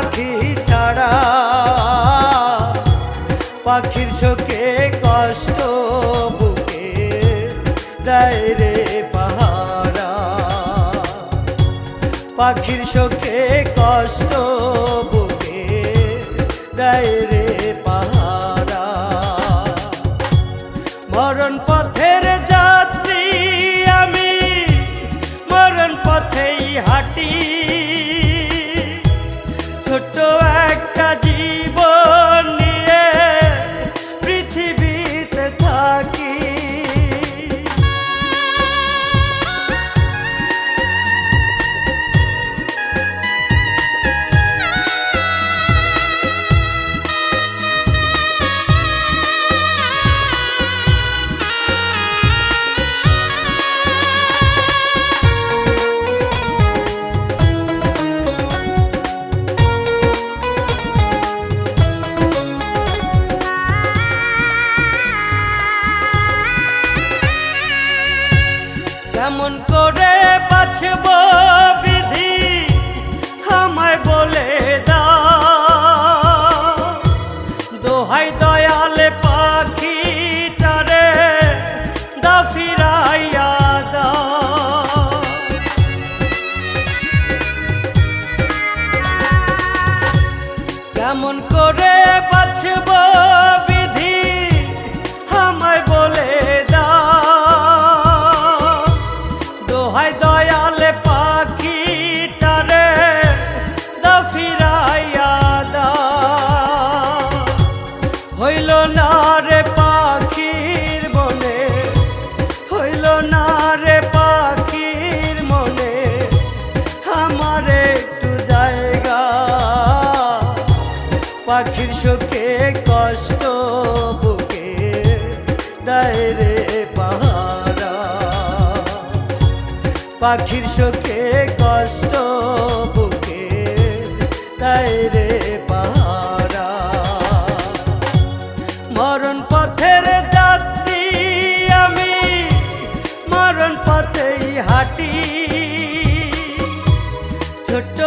পাখি ছাড়া পাখির শোকে কষ্ট বুকে দেয় রে পাহারা পাখির শোকে কষ্ট বুকে দেয় রে পাহারা মরণ পথের যাত্রী আমি মরণ পথেই হাঁটি ছোট্ট একটা জীবন নিয়ে পৃথিবীতে থাকি কেমন করে বাঁচব বিধি আমায় বলে দাও দোহাই দয়ালে পাখিটারে দা ফিরাইয়া দাও কেমন করে বাঁচব বিধি আমায় বলে দোহাই দয়ালে পাখিটারে দা ফিরাইয়া দাও হইল না রে পাখির মনে হইল না রে পাখির মনে আমার একটু জায়গা পাখির শোকে কষ্ট বুকে দেয় রে পাহারা পাখির শোকে কষ্ট বুকে দেয় রে পাহারা মরণ পথের যাত্রী আমি মরণ পথেই হাঁটি ছোট্ট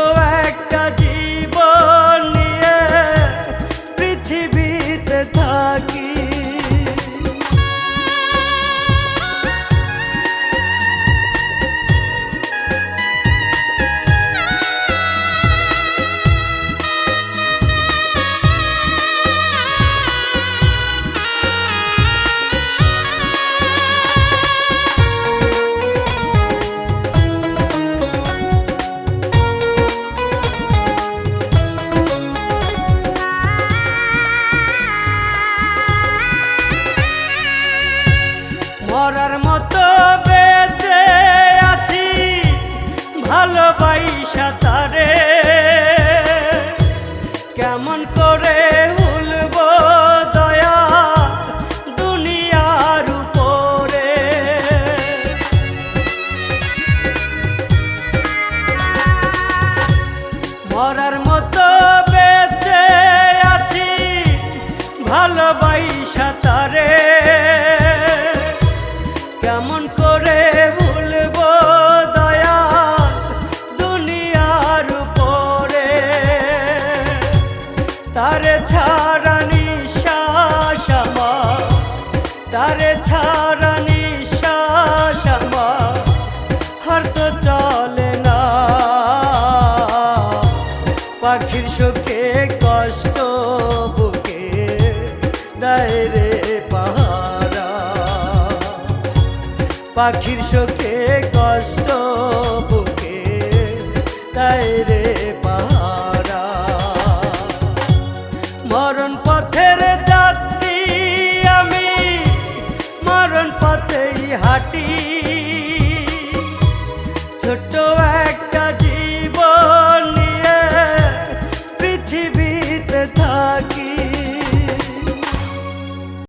একটা জীবন নিয়ে পৃথিবীতে থাকি মরার মতো বেঁচে আছি ভালোবাসা তারে কেমন করে ভুলব দয়া দুনিয়ার উপরে মরার মতো বেঁচে আছি ভালোবাসা তারে কেমন করে ভুলব দয়া দুনিয়ার উপরে তারে ছাড়া নিঃশ্বাস আমার তারে ছাড়া নিঃশ্বাস আমার আর তো চলে না পাখির শোকে কষ্ট বুকে দেয় রে পাহারা পাখির শোকে কষ্ট বুকে দেয় রে পাহারা মরণ পথের যাত্রী আমি মরণ পথেই হাঁটি ছোট্ট